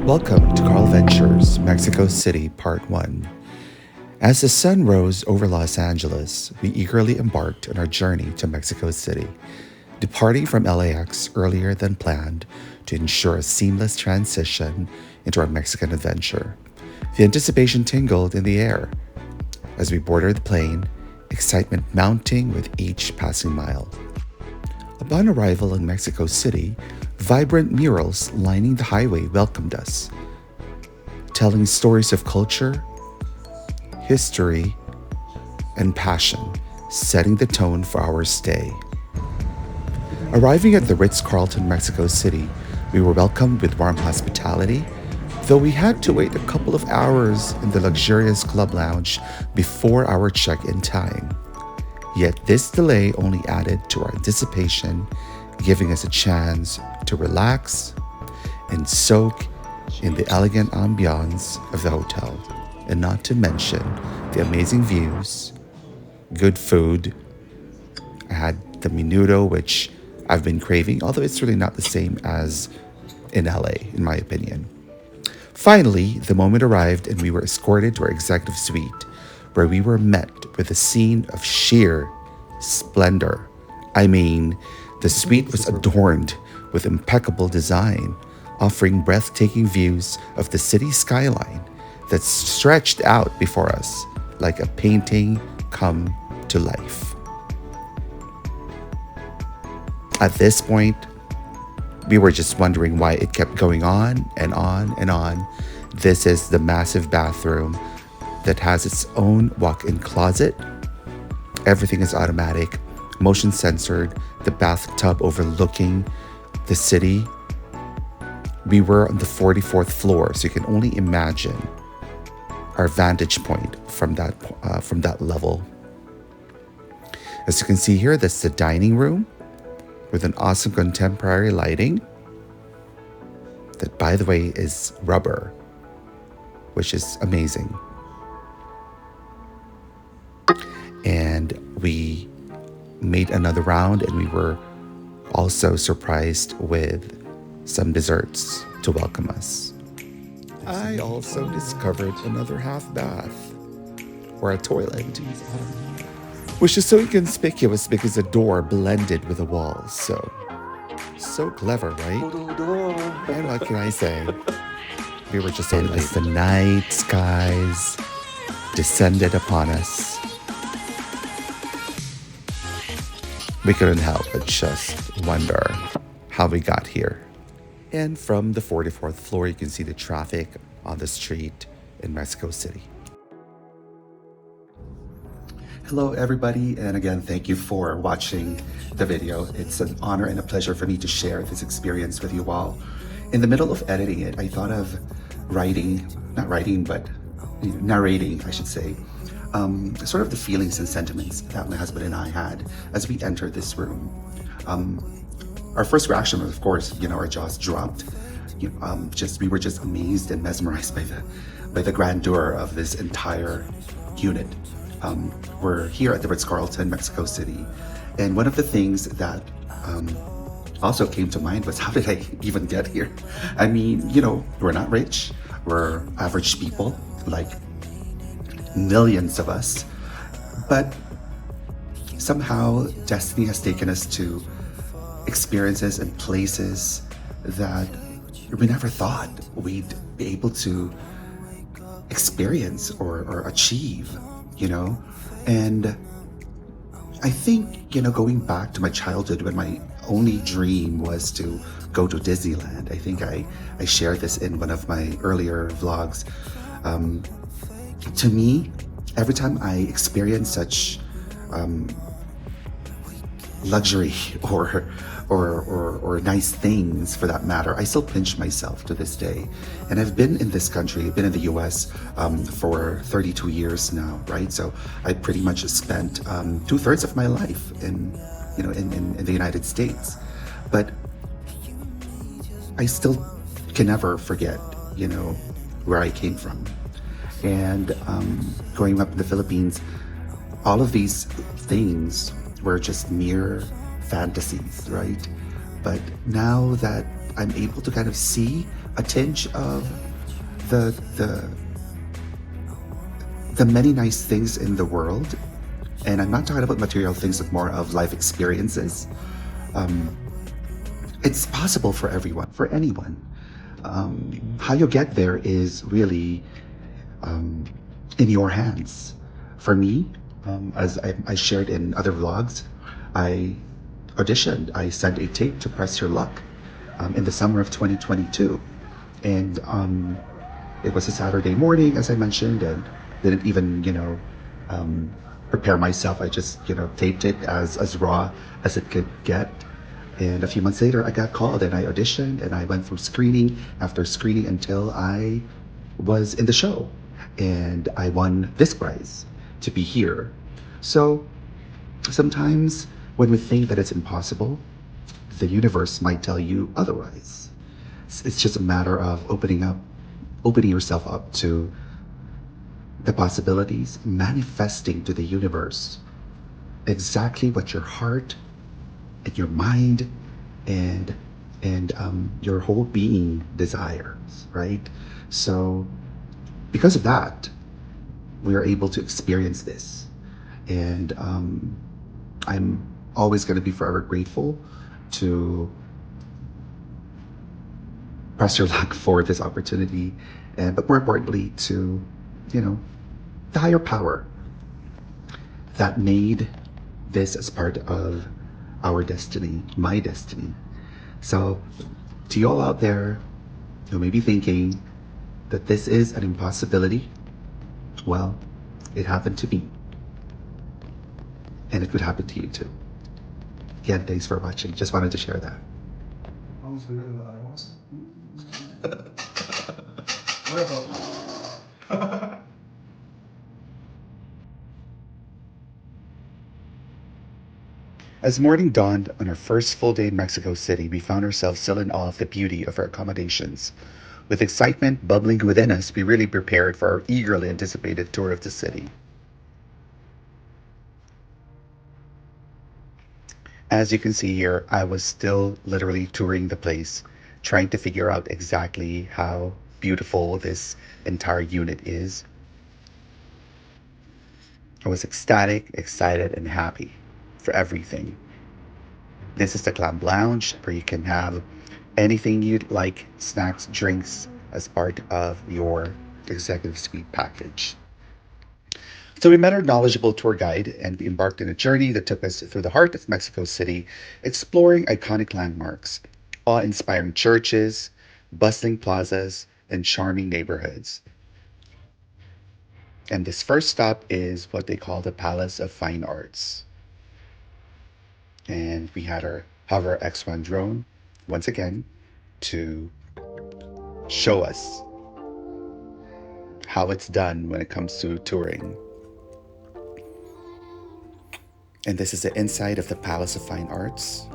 Welcome to Carl Ventures, Mexico City, Part 1. As the sun rose over Los Angeles, we eagerly embarked on our journey to Mexico City, departing from LAX earlier than planned to ensure a seamless transition into our Mexican adventure. The anticipation tingled in the air as we boarded the plane, excitement mounting with each passing mile. Upon arrival in Mexico City, vibrant murals lining the highway welcomed us, telling stories of culture, history, and passion, setting the tone for our stay. Arriving at the Ritz Carlton, Mexico City, we were welcomed with warm hospitality, though we had to wait a couple of hours in the luxurious club lounge before our check-in time. Yet this delay only added to our anticipation, giving us a chance to relax and soak in the elegant ambiance of the hotel, and not to mention the amazing views, good food. I had the menudo, which I've been craving, although it's really not the same as in LA, in my opinion. Finally, the moment arrived and we were escorted to our executive suite, where we were met with a scene of sheer splendor. I mean, the suite was adorned with impeccable design, offering breathtaking views of the city skyline that stretched out before us like a painting come to life. At this point, we were just wondering why it kept going on and on and on. This is the massive bathroom that has its own walk-in closet. Everything is automatic, motion censored, the bathtub overlooking the city. We were on the 44th floor, so you can only imagine our vantage point from that level. As you can see here, that's the dining room with an awesome contemporary lighting that, by the way, is rubber, which is amazing. And we made another round, and we were also surprised with some desserts to welcome us. I also discovered another half bath, or a toilet, which is so inconspicuous because the door blended with the walls. So clever, right? And what can I say? We were just in as the night skies descended upon us. We couldn't help but just wonder how we got here. And from the 44th floor, you can see the traffic on the street in Mexico City. Hello, everybody. And again, thank you for watching the video. It's an honor and a pleasure for me to share this experience with you all. In the middle of editing it, I thought of narrating, I should say, sort of the feelings and sentiments that my husband and I had as we entered this room. Our first reaction was, of course, our jaws dropped. We were just amazed and mesmerized by the grandeur of this entire unit. We're here at the Ritz Carlton, Mexico City, and one of the things that also came to mind was, how did I even get here? I mean, we're not rich, we're average people, like millions of us, but somehow destiny has taken us to experiences and places that we never thought we'd be able to experience or achieve, and I think, going back to my childhood when my only dream was to go to Disneyland. I think I shared this in one of my earlier vlogs. To me, every time I experience such luxury or nice things, for that matter, I still pinch myself to this day. And I've been in this country, I've been in the US for 32 years now, right? So I pretty much spent 2/3 of my life in the United States. But I still can never forget, where I came from. And growing up in the Philippines, all of these things were just mere fantasies, right? But now that I'm able to kind of see a tinge of the the the many nice things in the world. And I'm not talking about material things, but more of life experiences. Um, it's possible for everyone, for anyone. How you get there is really um, in your hands. For me, as I shared in other vlogs, I auditioned. I sent a tape to Press Your Luck in the summer of 2022. And it was a Saturday morning, as I mentioned, and didn't even, um, prepare myself. I just, taped it as raw as it could get. And a few months later, I got called and I auditioned and I went through screening after screening until I was in the show. And I won this prize to be here. So sometimes when we think that it's impossible, the universe might tell you otherwise. It's just a matter of opening yourself up to the possibilities, manifesting to the universe exactly what your heart and your mind and your whole being desires, right? So because of that, we are able to experience this. And I'm always going to be forever grateful to Press Your Luck for this opportunity, and but more importantly, to you know the higher power that made this as part of our destiny, my destiny. So, to you all out there who may be thinking that this is an impossibility, well, it happened to me, and it could happen to you too. Again, thanks for watching. Just wanted to share that. As morning dawned on our first full day in Mexico City, we found ourselves still in awe of the beauty of our accommodations. With excitement bubbling within us, we really prepared for our eagerly anticipated tour of the city. As you can see here, I was still literally touring the place, trying to figure out exactly how beautiful this entire unit is. I was ecstatic, excited, and happy for everything. This is the Club Lounge where you can have anything you'd like, snacks, drinks, as part of your executive suite package. So we met our knowledgeable tour guide and we embarked on a journey that took us through the heart of Mexico City, exploring iconic landmarks, awe-inspiring churches, bustling plazas, and charming neighborhoods. And this first stop is what they call the Palace of Fine Arts. And we had our Hover X1 drone once again to show us how it's done when it comes to touring. And this is the inside of the Palace of Fine Arts.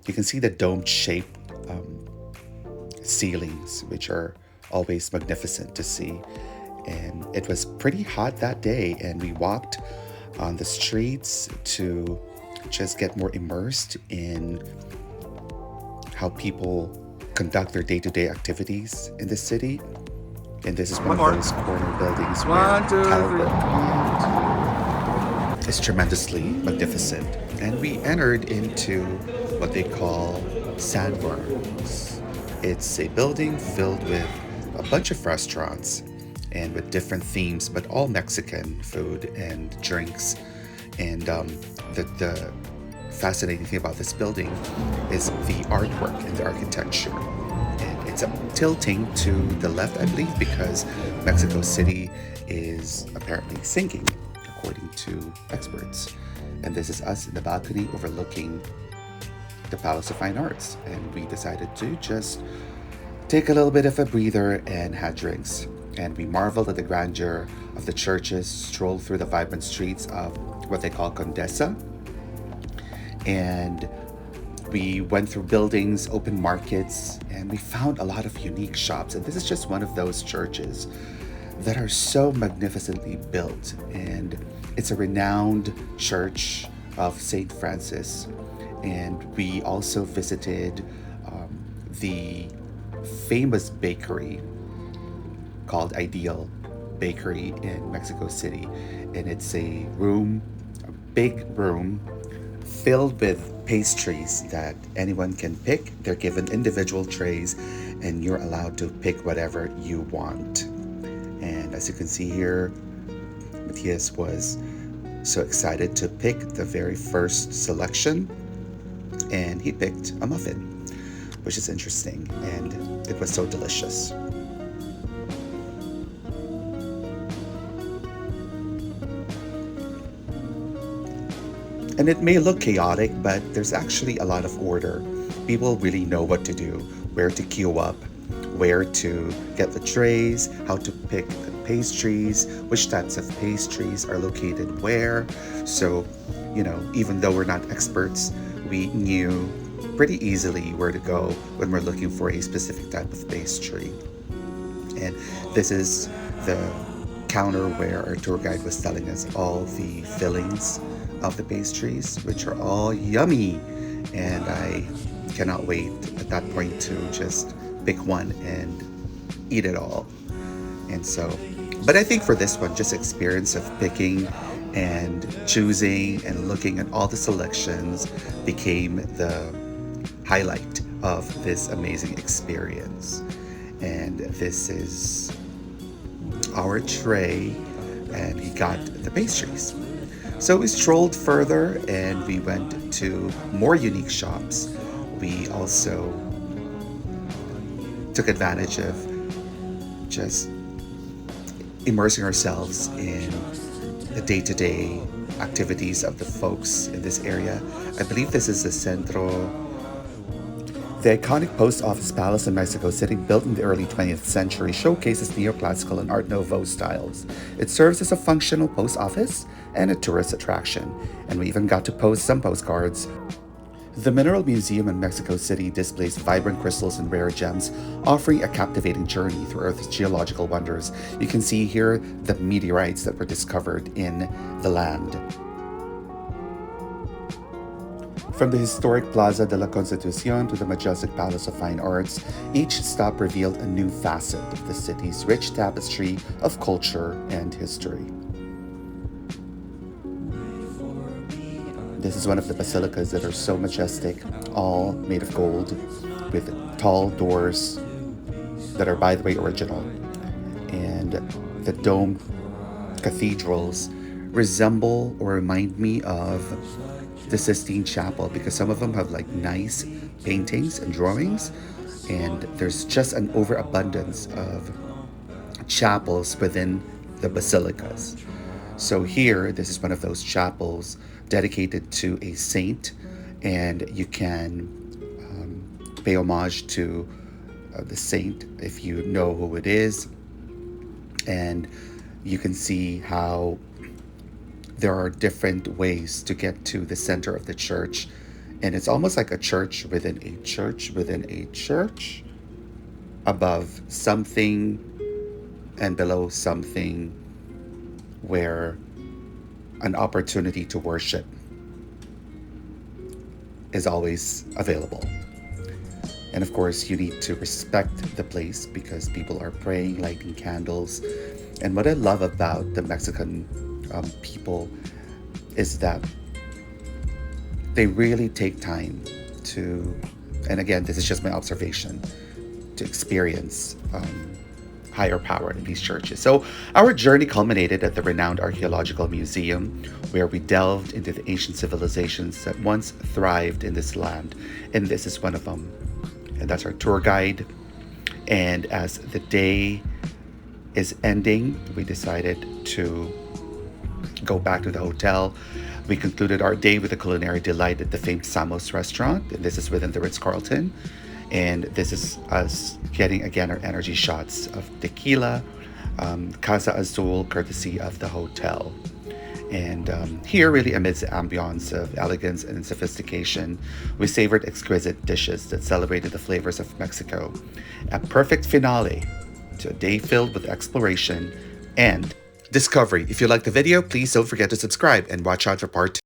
You can see the dome-shaped ceilings, which are always magnificent to see. And it was pretty hot that day, and we walked on the streets to just get more immersed in how people conduct their day-to-day activities in the city. And this is one of those corner buildings where Talbot is tremendously magnificent. And we entered into what they call sandworms. It's a building filled with a bunch of restaurants and with different themes, but all Mexican food and drinks. And the fascinating thing about this building is the artwork and the architecture. And it's tilting to the left, I believe, because Mexico City is apparently sinking, according to experts. And this is us in the balcony overlooking the Palace of Fine Arts. And we decided to just take a little bit of a breather and had drinks. And we marveled at the grandeur of the churches, strolled through the vibrant streets of what they call Condesa. And we went through buildings, open markets, and we found a lot of unique shops. And this is just one of those churches that are so magnificently built. And it's a renowned church of St. Francis. And we also visited the famous bakery called Ideal Bakery in Mexico City. And it's a room, a big room filled with pastries that anyone can pick. They're given individual trays and you're allowed to pick whatever you want. And as you can see here, Matthias was so excited to pick the very first selection, and he picked a muffin, which is interesting, and it was so delicious. And it may look chaotic, but there's actually a lot of order. People really know what to do, where to queue up, where to get the trays, how to pick the pastries, which types of pastries are located where. So, even though we're not experts, we knew pretty easily where to go when we're looking for a specific type of pastry. And this is the counter where our tour guide was telling us all the fillings of the pastries, which are all yummy. And I cannot wait at that point to just pick one and eat it all. And so, but I think for this one, just experience of picking and choosing and looking at all the selections became the highlight of this amazing experience. And this is our tray, and he got the pastries. So we strolled further and we went to more unique shops. We also took advantage of just immersing ourselves in the day-to-day activities of the folks in this area. I believe this is the Centro. The iconic post office palace in Mexico City, built in the early 20th century, showcases neoclassical and Art Nouveau styles. It serves as a functional post office and a tourist attraction, and we even got to post some postcards. The Mineral Museum in Mexico City displays vibrant crystals and rare gems, offering a captivating journey through Earth's geological wonders. You can see here the meteorites that were discovered in the land. From the historic Plaza de la Constitucion to the majestic Palace of Fine Arts, each stop revealed a new facet of the city's rich tapestry of culture and history. This is one of the basilicas that are so majestic, all made of gold, with tall doors that are, by the way, original. And the dome cathedrals resemble or remind me of the Sistine Chapel, because some of them have like nice paintings and drawings, and there's just an overabundance of chapels within the basilicas. So here, this is one of those chapels dedicated to a saint, and you can pay homage to the saint if you know who it is. And you can see how there are different ways to get to the center of the church, and it's almost like a church within a church within a church, above something and below something, where an opportunity to worship is always available. And of course, you need to respect the place because people are praying, lighting candles. And what I love about the Mexican people is that they really take time to, and again, this is just my observation, to experience higher power in these churches. So our journey culminated at the renowned archaeological museum, where we delved into the ancient civilizations that once thrived in this land, and this is one of them. And that's our tour guide. And as the day is ending, we decided to go back to the hotel. We concluded our day with a culinary delight at the famed Samos restaurant, and this is within the Ritz Carlton. And this is us getting, again, our energy shots of tequila, Casa Azul, courtesy of the hotel. And here, really amidst the ambiance of elegance and sophistication, we savored exquisite dishes that celebrated the flavors of Mexico. A perfect finale to a day filled with exploration and discovery. If you liked the video, please don't forget to subscribe and watch out for part 2.